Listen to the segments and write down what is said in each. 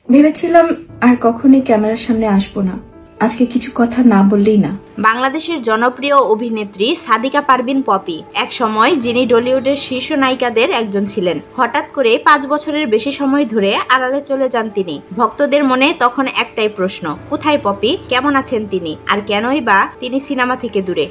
ভেবেছিলাম আর কখনোই ক্যামেরার সামনে আসবো না, আজকে কিছু কথা না বললেই না। বাংলাদেশের জনপ্রিয় অভিনেত্রী সাদিকা পারভিন পপি এক সময় যিনি টলিউডের শীর্ষ নায়িকাদের একজন ছিলেন। হঠাৎ করে 5 বছরের বেশি সময় ধরে আড়ালে চলে যান তিনি। ভক্তদের মনে তখন একটাই প্রশ্ন, কোথায় পপি, কেমন আছেন তিনি, আর কেনই বা তিনি সিনেমা থেকে দূরে।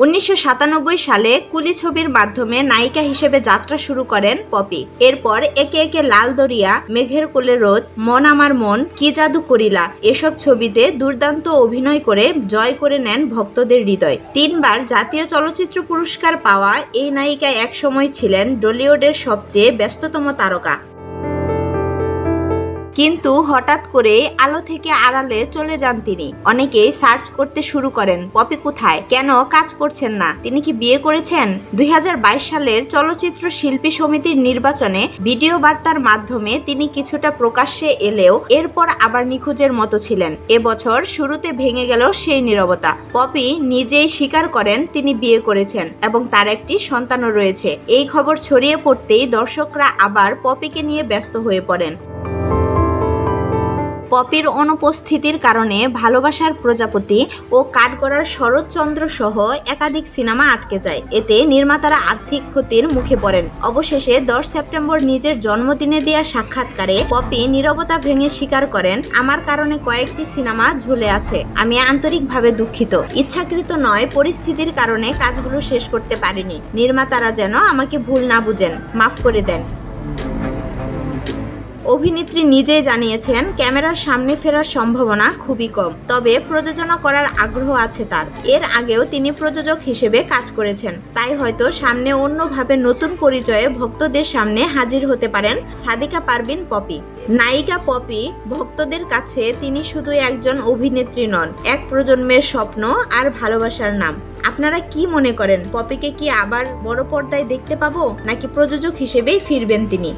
1997 সালে কুলি ছবির মাধ্যমে নায়িকা হিসেবে যাত্রা শুরু করেন পপি। এরপর একে একে লাল দরিয়া, মেঘের কোলে রোদ, মন আমার মন, কি জাদু করিলা এসব ছবিতে দুর্দান্ত অভিনয় করে জয় করে নেন ভক্তদের হৃদয়। 3 বার জাতীয় চলচ্চিত্র পুরস্কার পাওয়া এই নায়িকা একসময় ছিলেন টলিউডের সবচেয়ে ব্যস্ততম তারকা। কিন্তু হঠাৎ করে আলো থেকে আড়ালে চলে যান তিনি। অনেকেই সার্চ করতে শুরু করেন, পপি কোথায়, কেন কাজ করছেন না, তিনি কি বিয়ে করেছেন। 2022 সালের চলচ্চিত্র শিল্পী সমিতির নির্বাচনে ভিডিও বার্তার মাধ্যমে তিনি কিছুটা প্রকাশ্যে এলেও এরপর আবার নিখোঁজের মতো ছিলেন। এবছর শুরুতে ভেঙে গেল সেই নীরবতা। পপি নিজেই স্বীকার করেন তিনি বিয়ে করেছেন এবং তার একটি সন্তানও রয়েছে। এই খবর ছড়িয়ে পড়তেই দর্শকরা আবার পপিকে নিয়ে ব্যস্ত হয়ে পড়েন। পপির অনুপস্থিতির কারণে ভালোবাসার প্রজাপতি ও কাঠগড়ার শরৎচন্দ্র সহ একাধিক সিনেমা আটকে যায়। এতে নির্মাতারা আর্থিক ক্ষতির মুখে পড়েন। অবশেষে 10 সেপ্টেম্বর নিজের জন্মদিনে দেয়া সাক্ষাৎকারে পপি নীরবতা ভেঙে স্বীকার করেন, আমার কারণে কয়েকটি সিনেমা ঝুলে আছে, আমি আন্তরিকভাবে দুঃখিত, ইচ্ছাকৃত নয়, পরিস্থিতির কারণে কাজগুলো শেষ করতে পারিনি, নির্মাতারা যেন আমাকে ভুল না বুঝেন, মাফ করে দেন। অভিনেত্রী নিজেই জানিয়েছেন ক্যামেরার সামনে ফেরার সম্ভাবনা খুবই কম, তবে প্রযোজনা করার আগ্রহ আছে তার। এর আগেও তিনি প্রযোজক হিসেবে কাজ করেছেন, তাই হয়তো সামনে অন্যভাবে নতুন পরিচয়ে ভক্তদের সামনে হাজির হতে পারেন সাদিকা পারভিন পপি। নায়িকা পপি ভক্তদের কাছে তিনি শুধু একজন অভিনেত্রী নন, এক প্রজন্মের স্বপ্ন আর ভালোবাসার নাম। আপনারা কি মনে করেন, পপিকে কি আবার বড় পর্দায় দেখতে পাবো, নাকি প্রযোজক হিসেবেই ফিরবেন তিনি?